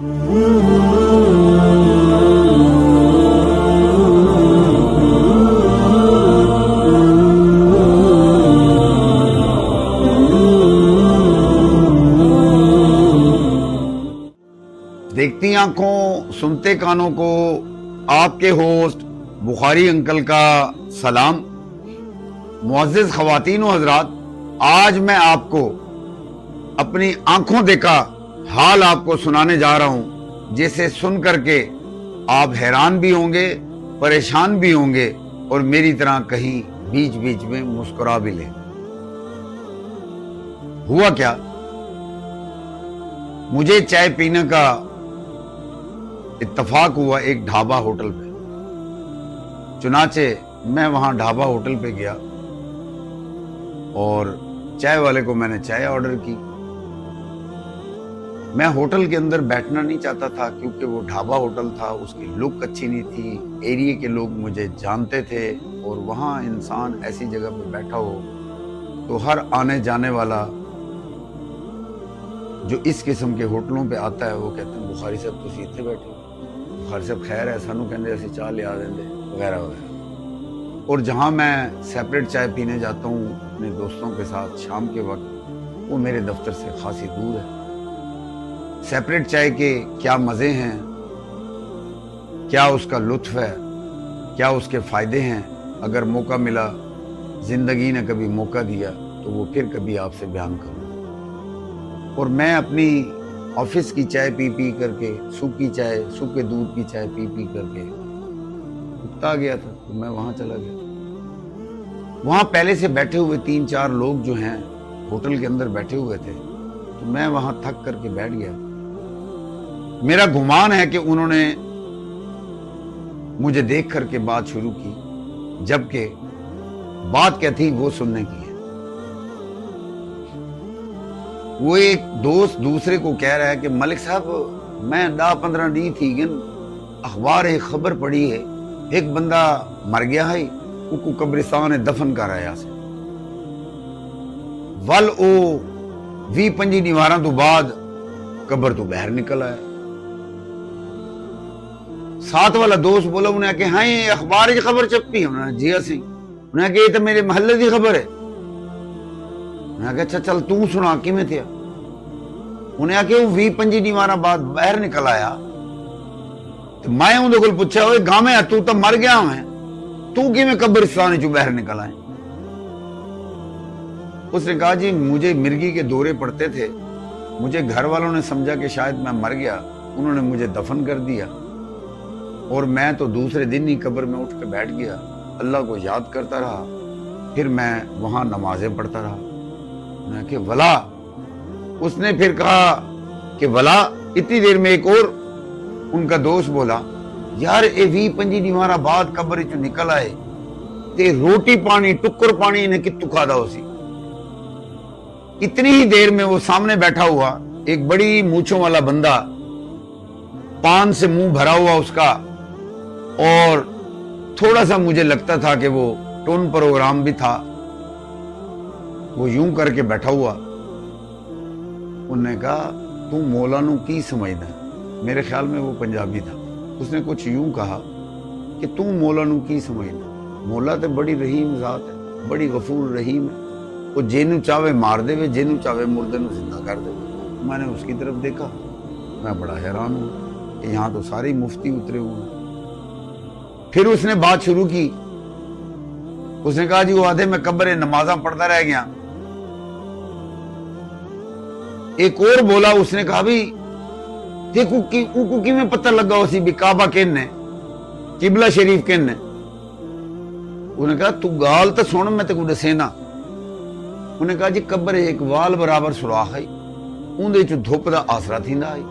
دیکھتی آنکھوں سنتے کانوں کو آپ کے ہوسٹ بخاری انکل کا سلام۔ معزز خواتین و حضرات، آج میں آپ کو اپنی آنکھوں دیکھا حال آپ کو سنانے جا رہا ہوں، جسے سن کر کے آپ حیران بھی ہوں گے، پریشان بھی ہوں گے اور میری طرح کہیں بیچ بیچ میں مسکرا بھی لیں۔ ہوا کیا، مجھے چائے پینے کا اتفاق ہوا ایک ڈھابا ہوٹل پہ۔ چنانچہ میں وہاں ڈھابا ہوٹل پہ گیا اور چائے والے کو میں نے چائے آرڈر کی۔ میں ہوٹل کے اندر بیٹھنا نہیں چاہتا تھا کیونکہ وہ ڈھابا ہوٹل تھا، اس کی لک اچھی نہیں تھی، ایریے کے لوگ مجھے جانتے تھے، اور وہاں انسان ایسی جگہ پہ بیٹھا ہو تو ہر آنے جانے والا جو اس قسم کے ہوٹلوں پہ آتا ہے وہ کہتے ہیں بخاری صاحب تسی اتنے بیٹھے ہو، بخاری صاحب خیر ہے، سانو کہندے اسی چاہ لیا دیں وغیرہ وغیرہ۔ اور جہاں میں سیپریٹ چائے پینے جاتا ہوں اپنے دوستوں کے ساتھ شام کے وقت، وہ میرے دفتر سے خاصی دور ہے۔ سیپریٹ چائے کے کیا مزے ہیں، کیا اس کا لطف ہے، کیا اس کے فائدے ہیں، اگر موقع ملا، زندگی نے کبھی موقع دیا تو وہ پھر کبھی آپ سے بیان کروں۔ اور میں اپنی آفس کی چائے پی پی کر کے، سوکھی چائے، سوکھے دودھ کی چائے پی پی کر کے اکتا گیا تھا، تو میں وہاں چلا گیا۔ وہاں پہلے سے بیٹھے ہوئے 3-4 لوگ جو ہیں ہوٹل کے اندر بیٹھے ہوئے تھے، تو میں وہاں تھک کر کے بیٹھ گیا۔ میرا گمان ہے کہ انہوں نے مجھے دیکھ کر کے بات شروع کی، جبکہ بات کیا تھی وہ سننے کی ہے۔ وہ ایک دوست دوسرے کو کہہ رہا ہے کہ ملک صاحب میں 10-15 دن تھی گن اخبار ایک خبر پڑھی ہے، ایک بندہ مر گیا ہے، کو قبرستان دفن کر رہا سے ول او 20-25 دیواراں تو بعد قبر تو باہر نکل آیا۔ ساتھ والا دوست بولا، انہیں کہ ہاں یہ اخبار کی خبر چھپی، انہوں نے جی سی، انہیں کہ یہ تو میرے محلے کی خبر ہے۔ انہیں کہ اچھا چل تو سنا کی میں تھیا۔ انہیں کہ وہ 20-25 دیواراں بعد باہر نکل آیا۔ تو میں اندھے کو پوچھا، ہوئے گاں میں تو تب مر گیا ہوں، تو کی میں قبرستان چو باہر نکل آئے؟ اس نے کہا جی مجھے مرگی کے دورے پڑتے تھے، مجھے گھر والوں نے سمجھا کہ شاید میں مر گیا، انہوں نے مجھے دفن کر دیا، اور میں تو دوسرے دن ہی قبر میں اٹھ کے بیٹھ گیا، اللہ کو یاد کرتا رہا، پھر میں وہاں نمازیں پڑھتا رہا۔ انہوں نے کہ ولا، اس نے پھر کہا کہ ولا، اتنی دیر میں ایک اور ان کا دوست بولا، یار اے 20-25 دیواراں بعد قبر چو نکل آئے تے روٹی پانی ٹکر پانی انہیں کتوں کھادا ہو سی۔ اتنی ہی دیر میں وہ سامنے بیٹھا ہوا ایک بڑی مونچھوں والا بندہ، پان سے منہ بھرا ہوا اس کا، اور تھوڑا سا مجھے لگتا تھا کہ وہ ٹون پروگرام بھی تھا، وہ یوں کر کے بیٹھا ہوا۔ انہوں نے کہا تو مولا نو کی سمجھدا ہے؟ میرے خیال میں وہ پنجابی تھا۔ اس نے کچھ یوں کہا کہ تو مولا نو کی سمجھدا؟ مولا تے بڑی رحیم ذات ہے، بڑی غفور رحیم ہے، وہ جینو چاہے مار دے، جینو چاہے مردے نو زندہ کر دے۔ میں نے اس کی طرف دیکھا، میں بڑا حیران ہوں کہ یہاں تو سارے مفتی اترے ہوئے ہیں۔ پھر اس نے بات شروع کی، اس نے کہا جی وہ آدھے میں قبر نمازاں پڑھتا رہ گیا۔ ایک اور بولا، اس نے کہا بھی دیکھو کی میں پتہ لگا ہو سی بھی کعبہ کن ہے، قبلہ شریف کن ہے۔ انہوں نے کہا تو گال تو سن، میں تے کو دسینا۔ انہوں نے کہا جی قبر ایک وال برابر سوراخ ہے، اندے چ دھوپ دا آسرا تھیندا ہے،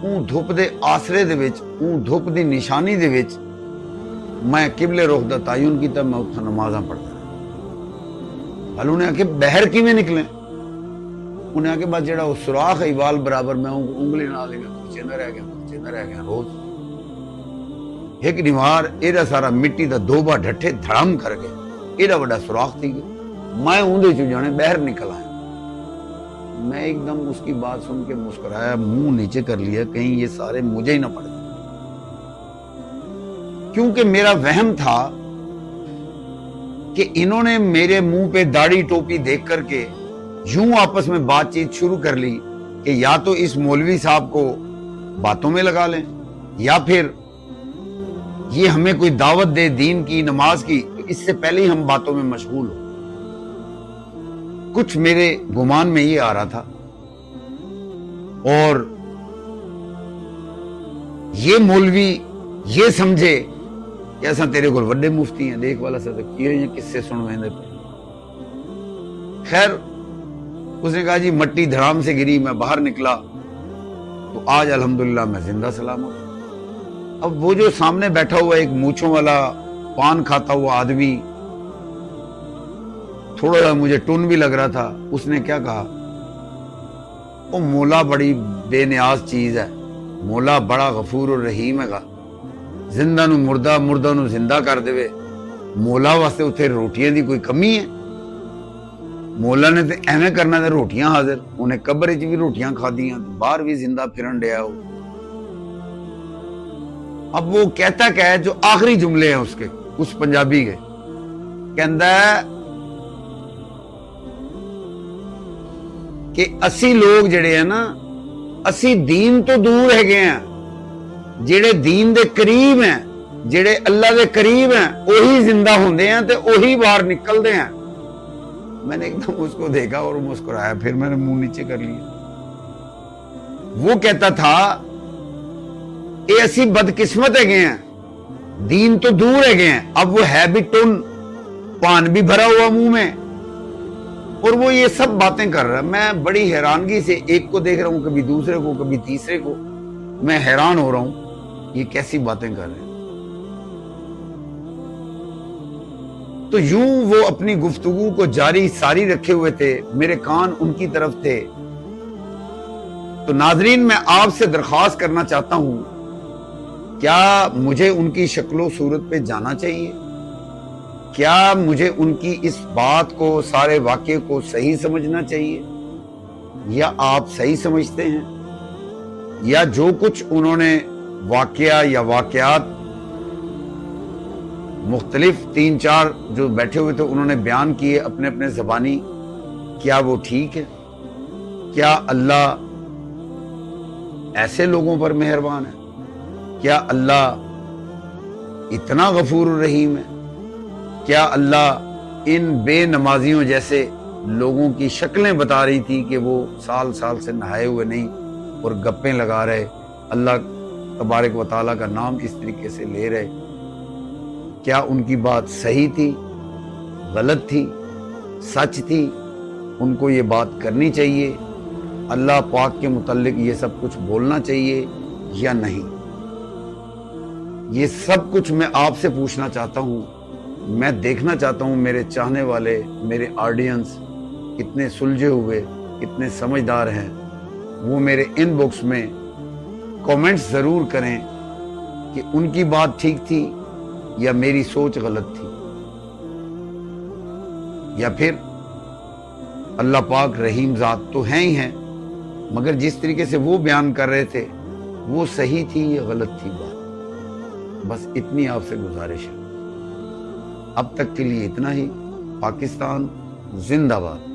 اون دھوپ دے آسرے دے وچ، اون دھوپ دی نشانی دے وچ میں قبلے رخ دا تعین کیتا، میں اتھا نمازاں پڑھتا رہا۔ انہوں نے کہ باہر کیویں نکلے؟ انہیں کہ بعد جڑا وہ سوراخ ہے وال برابر، میں انگلی نہ لے گا کچے نہ رہ گیا روز ایک دیوار ایڈا سارا مٹی دا دوبا ڈھٹے دھڑم کر گئے، ایڈا بڑا سوراخ تھی گیا، میں اندے چو جانے باہر نکل آیا۔ میں ایک دم اس کی بات سن کے مسکرایا, منہ نیچے کر لیا, کہیں یہ سارے مجھے ہی نہ پڑ جائیں. کیونکہ میرا وہم تھا کہ انہوں نے میرے منہ پہ داڑھی ٹوپی دیکھ کر کے یوں آپس میں بات چیت شروع کر لی کہ یا تو اس مولوی صاحب کو باتوں میں لگا لیں, یا پھر یہ ہمیں کوئی دعوت دے دین کی, نماز کی, تو اس سے پہلے ہی ہم باتوں میں مشغول ہو. کچھ میرے گمان میں یہ آ رہا تھا. اور یہ مولوی یہ سمجھے کہ ایسا تیرے کو وڈے مفتی ہیں, دیکھ والا سا یہ کس سے سنویں دے پہ. خیر اس نے کہا جی مٹی دھڑام سے گری, میں باہر نکلا تو آج الحمدللہ میں زندہ سلامت. اب وہ جو سامنے بیٹھا ہوا ایک مونچھوں والا پان کھاتا ہوا آدمی, تھوڑا سا مجھے ٹون بھی لگ رہا تھا, اس نے کیا کہا, وہ مولا بڑی بے نیاز چیز ہے, مولا بڑا غفور اور رحیم ہے گا, زندہ نو مردہ, مردہ نو زندہ کر دے, مولا واسطے اتنے روٹیاں دی کوئی کمی ہے؟ مولا نے تے ایویں کرنا تے روٹیاں حاضر, انہیں قبر وچ بھی روٹیاں کھادیاں, باہر بھی زندہ پھرن ڈیا ہو. اب وہ کہتا کیا ہے, جو آخری جملے ہیں اس کے, اس پنجابی کے, کہندا ہے کہ اسی لوگ جڑے ہیں نا, اسی دین تو دور ہے گئے ہیں, جڑے دین دے قریب ہیں, جڑے اللہ دے قریب ہیں, وہی زندہ ہوندے ہیں تے وہی باہر نکلدے ہیں. میں نے ایک دم اس کو دیکھا اور مسکرایا, پھر میں نے منہ نیچے کر لیا. وہ کہتا تھا اے اسی بدقسمت ہے گئے ہیں, دین تو دور ہے گئے ہیں, اب وہ ہے بھی ٹن, پان بھی بھرا ہوا منہ میں, اور وہ یہ سب باتیں کر رہا ہے. میں بڑی حیرانگی سے ایک کو دیکھ رہا ہوں, کبھی دوسرے کو, کبھی تیسرے کو, میں حیران ہو رہا ہوں یہ کیسی باتیں کر رہے ہیں. تو یوں وہ اپنی گفتگو کو جاری ساری رکھے ہوئے تھے, میرے کان ان کی طرف تھے. تو ناظرین میں آپ سے درخواست کرنا چاہتا ہوں, کیا مجھے ان کی شکل و صورت پہ جانا چاہیے؟ کیا مجھے ان کی اس بات کو, سارے واقعے کو صحیح سمجھنا چاہیے, یا آپ صحیح سمجھتے ہیں؟ یا جو کچھ انہوں نے واقعہ یا واقعات مختلف 3-4 جو بیٹھے ہوئے تھے انہوں نے بیان کیے اپنے اپنے زبانی, کیا وہ ٹھیک ہے؟ کیا اللہ ایسے لوگوں پر مہربان ہے؟ کیا اللہ اتنا غفور الرحیم ہے؟ کیا اللہ ان بے نمازیوں جیسے لوگوں کی شکلیں بتا رہی تھی کہ وہ سال سال سے نہائے ہوئے نہیں اور گپیں لگا رہے, اللہ تبارک و تعالیٰ کا نام اس طریقے سے لے رہے, کیا ان کی بات صحیح تھی, غلط تھی, سچ تھی؟ ان کو یہ بات کرنی چاہیے, اللہ پاک کے متعلق یہ سب کچھ بولنا چاہیے یا نہیں؟ یہ سب کچھ میں آپ سے پوچھنا چاہتا ہوں. میں دیکھنا چاہتا ہوں میرے چاہنے والے, میرے آڈینس کتنے سلجھے ہوئے, کتنے سمجھدار ہیں. وہ میرے ان باکس میں کامنٹس ضرور کریں کہ ان کی بات ٹھیک تھی یا میری سوچ غلط تھی, یا پھر اللہ پاک رحیم ذات تو ہیں ہی ہیں, مگر جس طریقے سے وہ بیان کر رہے تھے وہ صحیح تھی یا غلط تھی بات. بس اتنی آپ سے گزارش ہے. اب تک کے لیے اتنا ہی. پاکستان زندہ باد.